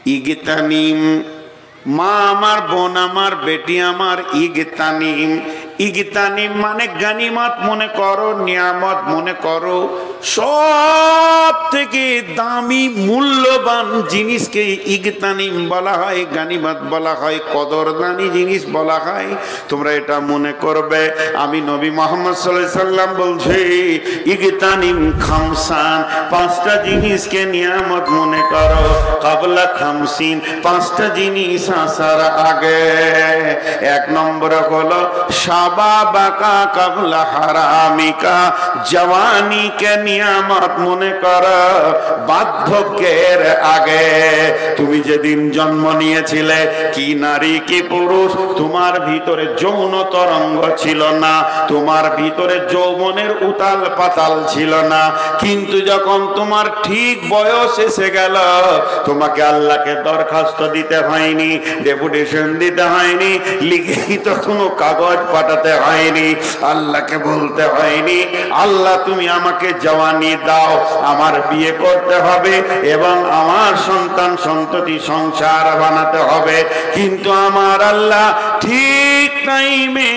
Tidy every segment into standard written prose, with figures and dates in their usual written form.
ইগতানিম, মা আমার, বোন আমার, বেটি আমার, ইগতানিম। ইগতানিম মানে গানিমত মনে করো, নিয়ামত মনে করো। সব থেকে দামি মূল্যবান জিনিসকে ইগতানিম বলা হয়, গানিমত বলা হয়, কদরদানি জিনিস বলা হয়। তোমরা এটা মনে করবে। আমি নবী মুহাম্মদ সাল্লাল্লাহু আলাইহি সাল্লাম বলছি ইগতানিম খামসান, পাঁচটা জিনিসকে নিয়ামত মনে করো। কাবলা খামসিন, পাঁচটা জিনিস আসার আগে। এক নম্বর হলো শাবাবাকা কাবলা হারামিকা, জওয়ানিকে নিয়ামত মনে করো বার্ধক্যের আগে। তুমি যেদিন জন্ম নিয়েছিলে, কি নারী কি পুরুষ, তোমার ভিতরে যৌন তরঙ্গ ছিল না, তোমার ভিতরে যৌবনের উতাল পাতাল ছিল না। কিন্তু যখন তোমার ঠিক বয়স এসে গেল, তোমাকে আল্লাহকে দরখাস্ত দিতে হয়নি, ডেপুটেশন দিতে হয়নি, লিখিত কোনো কাগজ পাঠাতে হয়নি, আল্লাহকে বলতে হয়নি আল্লাহ তুমি আমাকে জওয়ানি দাও, আমার বিয়ে করতে হবে এবং আমার সন্তান সন্ততি সংসার বানাতে হবে। কিন্তু আমার আল্লাহ ঠিক টাইমে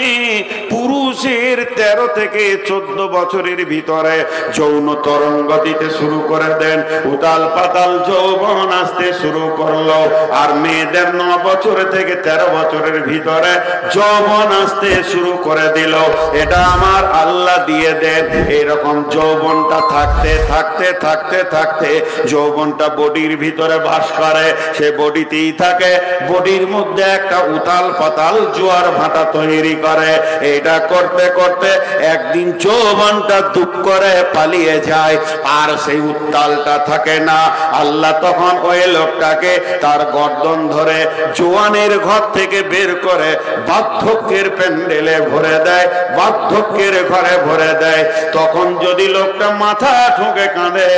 পুরুষের 13 থেকে 14 বছরের ভিতরে যৌন তরঙ্গ দিতে শুরু করে দেন, উতাল পাতাল যৌবন আসতে শুরু করলো। আর মেয়েদের 9 বছর থেকে 13 বছরের ভিতরে যৌবন আসতে শুরু করে দিল। এটা আমার আল্লাহ দিয়ে দেন। এরকম যৌবনটা থাকতে থাকতে থাকতে থাকতে যৌবনটা বডির ভিতরে বাস করে, সে বডিতেই থাকে, বডির মধ্যে একটা উতাল পাতাল জোয়ার ভাটা তৈরি করে। এটা করতে করতে একদিন যৌবনটা দুঃখ করে পালিয়ে যায়, আর সেই উত্তালটা থাকে না। আল্লাহ তখন ওই লোকটাকে তার গর্দন ধরে জোয়ানের ঘর থেকে বের করে বার্ধক্যের প্যান্ডেলে ভরে দেয়, বার্ধক্যের ঘরে ভরে দেয়। তখন যদি লোকটা মাথা ঠুকে কাঁদে,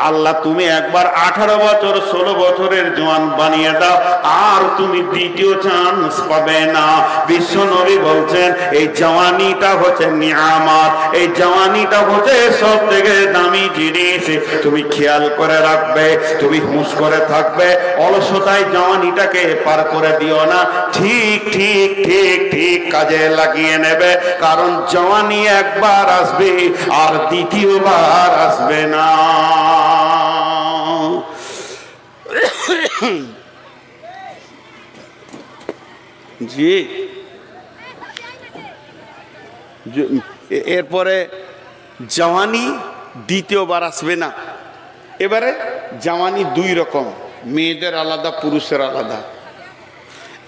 আল্লাহ তুমি একবার 18 বছর 16 বছরের জওয়ান বানিয়ে দাও, আর তুমি দ্বিতীয় চান্স পাবে না। বিশ্ব নবী বলছেন এই জওয়ানিটা হচ্ছে নিয়ামত, এই জওয়ানিটা হচ্ছে সব থেকে দামি জিনিস। তুমি খেয়াল করে রাখবে, তুমি হুঁশ করে থাকবে, অলসতায় জওয়ানিটাকে পার করে দিও না। ঠিক ঠিক ঠিক ঠিক কাজে লাগিয়ে নেবে, কারণ জওয়ানি একবার আসবে আর দ্বিতীয়বার আসবে না। জি, এরপরে জওয়ানি দ্বিতীয়বার আসবে না। এবারে জওয়ানি 2 রকম, মেয়েদের আলাদা, পুরুষের আলাদা।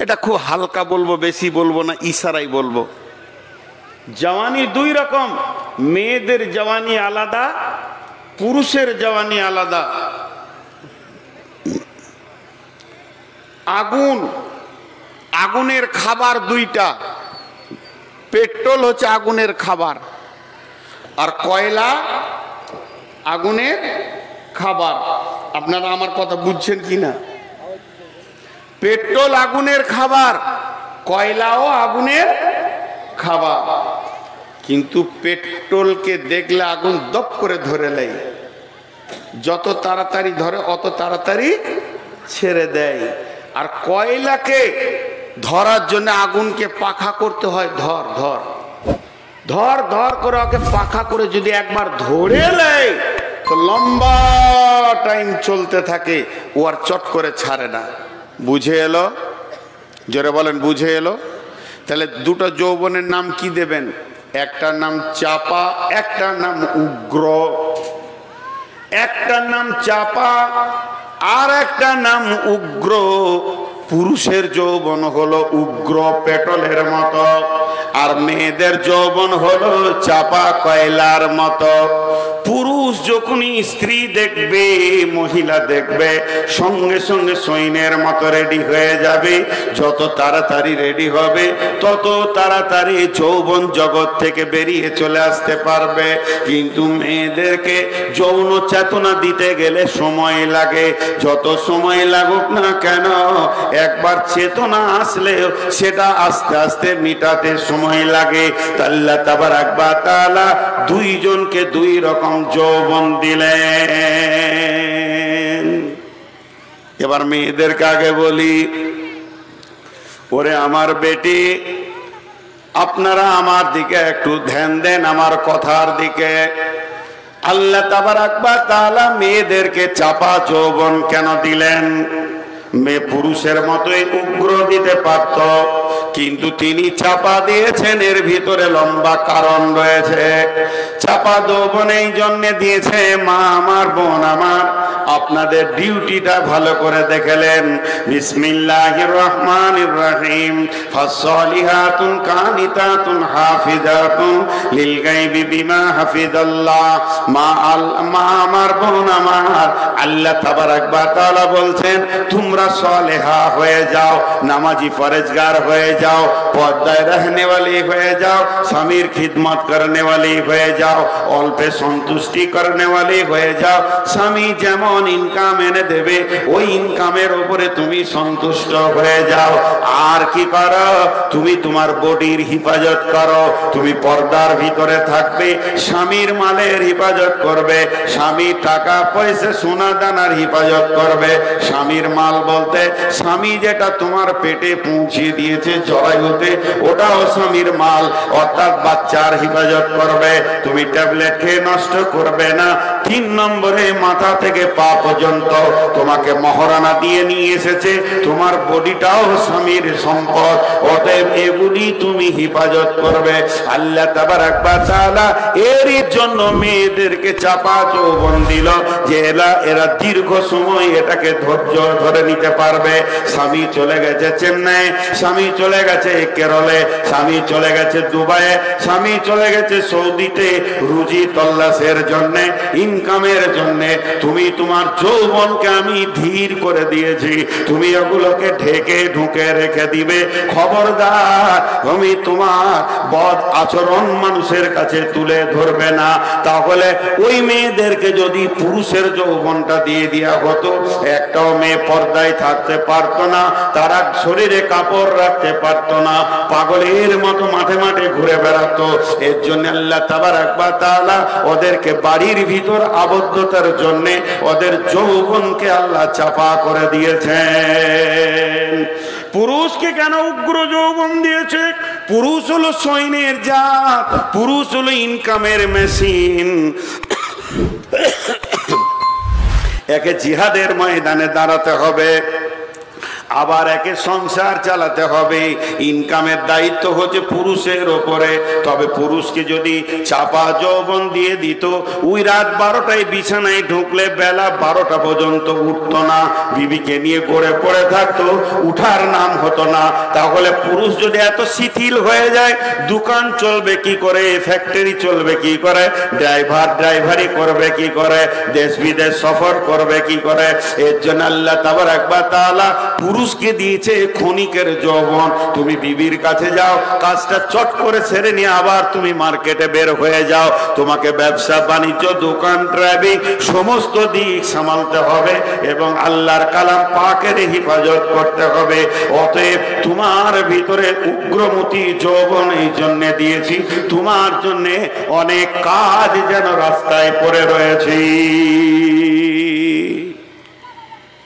এটা খুব হালকা বলবো, বেশি বলবো না, ইশারাই বলবো। জওয়ানি 2 রকম, মেয়েদের জওয়ানি আলাদা, পুরুষের জওয়ানি আলাদা। আগুন, আগুনের খাবার 2টা। পেট্রোল হচ্ছে আগুনের খাবার, আর কয়লা আগুনের খাবার। আপনারা আমার কথা বুঝছেন কিনা? পেট্রোল আগুনের খাবার, কয়লাও আগুনের খাবার। কিন্তু পেট্রোলকে দেখলে আগুন দপ করে ধরে নেয়, যত তাড়াতাড়ি ধরে অত তাড়াতাড়ি ছেড়ে দেয়। আর কয়লাকে ধরার জন্য আগুনকে পাখা করতে হয়, ধর ধর ধর ধর করে ওকে পাখা করে যদি একবার ধরে নেয় তো লম্বা টাইম চলতে থাকে, ও আর চট করে ছাড়ে না। বুঝে এলো? জোরে বলেন, বুঝে এলো? তাহলে 2টা যৌবনের নাম কি দেবেন? একটার নাম চাপা, একটার নাম উগ্র। একটার নাম চাপা আর একটা নাম উগ্র। পুরুষের যৌবন হলো উগ্র, পেট্রোলের মতো, আর মেয়েদের যৌবন হলো চাপা, কয়লার মতো। পুরুষ যখনই স্ত্রী দেখবে, মহিলা দেখবে, সঙ্গে সঙ্গে সৈন্যের মতো রেডি হয়ে যাবে। যত তাড়াতাড়ি রেডি হবে তত তাড়াতাড়ি যৌবন জগৎ থেকে বেরিয়ে চলে আসতে পারবে। কিন্তু মেয়েদেরকে যৌন চেতনা দিতে গেলে সময় লাগে। যত সময় লাগুক না কেন, একবার চেতনা আসলে সেটা আস্তে আস্তে মিটাতে সময় লাগে। আল্লাহ তাবারাক ওয়া তাআলা 2 জনকে 2 রকম যৌবন দিলেন। এবার মেয়েদেরকে আগে বলি, ওরে আমার বেটি, আপনারা আমার দিকে একটু ধ্যান দেন, আমার কথার দিকে। আল্লাহ তাবারাক ওয়া তাআলা মেয়েদেরকে চাপা যৌবন কেন দিলেন? মেয়ে পুরুষের মতোই উগ্র দিতে পারত, কিন্তু তিনি চাপা দিয়েছেন, এর ভিতরে লম্বা কারণ রয়েছে। চাপা যৌবন এই জন্য দিয়েছে, মা আমার, বোন আমার, আপনাদের ডিউটিটা ভালো করে দেখলেন। বিসমিল্লাহির রহমানির রহিম। ফাসসালিহাতুন কানিতাতুন হাফিজাতুন লিল গায়বি বিমা হাফিজাল্লাহ। মা আমার, বোন আমার, আল্লাহ তাবারাক ওয়া তাআলা বলছেন, তোমরা সালেহা হয়ে যাও, নামাজি পরেজগার হয়ে যাও, পর্দায় रहने वाली হয়ে যাও, স্বামীর খিদমত করনে वाली হয়ে যাও, অল্পে সন্তুষ্টি করনে वाली হয়ে যাও। স্বামী যেমন ইনকাম এনে দেবে, ওই ইনকামের উপরে তুমি সন্তুষ্ট হয়ে যাও। আর কি করো? তুমি তোমার বডির হিফাজত করো, তুমি পর্দার ভিতরে থাকবে, স্বামীর মালের হিফাজত করবে, স্বামীর টাকা পয়সা সোনা দানার হিফাজত করবে। স্বামীর মাল বলতে স্বামী যেটা তোমার পেটে পৌঁছে দিয়েছে জরায়ুতে, ওটাও স্বামীর মাল, অর্থাৎ বাচ্চার হিফাজত করবে। তুমি ট্যাবলেট খেয়ে নষ্ট করবে না। 3 নম্বরে, মাথা থেকে পা পর্যন্ত তোমাকে মহারানা দিয়ে নিয়ে এসেছে, তোমার বডিটাও স্বামীর সম্পদ, অতএব এগুলি তুমি হিফাজত করবে। আল্লাহ তাবারাক ওয়া তাআলা এরই জন্য মেয়েদেরকে চাপা যৌবন দিল, যে এরা দীর্ঘ সময় এটাকে ধৈর্য ধরে নিতে পারবে। স্বামী চলে গেছে চেন্নাই, স্বামী চলে গেছে কেরলে, স্বামী চলে গেছে দুবাইয়ে, স্বামী চলে গেছে সৌদিতে রুজি তল্লাশের জন্য, ইনকামের জন্য। তুমি তোমার যৌবনকে আমি ধীর করে দিয়েছি, তুমি ওগুলোকে ঢেকে ঢুকে রেখে দিবে। খবরদার, তুমি তোমার বদ আচরণ মানুষের কাছে তুলে ধরবে না। তাহলে ওই মেয়েদেরকে যদি পুরুষের যৌবনটা দিয়ে দেওয়া হতো, একটাও মেয়ে পর্দায় থাকতে পারতো না, তারা শরীরে কাপড় রাখতে পারতো না, পাগলের মতো মাঠে মাঠে ঘুরে বেড়াতো। এর জন্য আল্লাহ তাবারাক ওয়া তাআলা ওদেরকে বাড়ির ভিতর আবদ্ধতার জন্য ওদের যৌবনকে আল্লাহ চাপা করে দিয়েছেন। পুরুষকে কেন উগ্র যৌবন দিয়েছে? পুরুষ হলো সৈন্যের জাত, পুরুষ হলো ইনকামের মেশিন। একে জিহাদের ময়দানে দাঁড়াতে হবে, আবার একে সংসার চালাতে হবে। ইনকামের দায়িত্ব হচ্ছে পুরুষের ওপরে। তবে পুরুষকে যদি চাপা যৌবন দিয়ে দিত, ওই রাত 12টায় বিছানায় ঢুকলে বেলা 12টা পর্যন্ত উঠতো না, বিবিকে নিয়ে গড়ে পড়ে থাকতো, উঠার নাম হতো না। তাহলে পুরুষ যদি এত শিথিল হয়ে যায়, দোকান চলবে কি করে, ফ্যাক্টরি চলবে কি করে, ড্রাইভারি করবে কি করে, দেশ বিদেশ সফর করবে কি করে? এর জন্য আল্লাহ তাবারাক ওয়া তাআলা পুরুষকে দিয়েছে ক্ষণিকের যৌবন। তুমি বিবির কাছে যাও, কাজটা চট করে ছেড়ে নিয়ে আবার তুমি মার্কেটে বের হয়ে যাও। তোমাকে ব্যবসা বাণিজ্য, দোকান, ড্রাইভিং সমস্ত দিক সামালতে হবে এবং আল্লাহর কালাম পাকের হিফাজত করতে হবে। অতএব তোমার ভিতরে উগ্রমতি যৌবন এই জন্য দিয়েছি, তোমার জন্য অনেক কাজ যেন রাস্তায় পড়ে রয়েছে।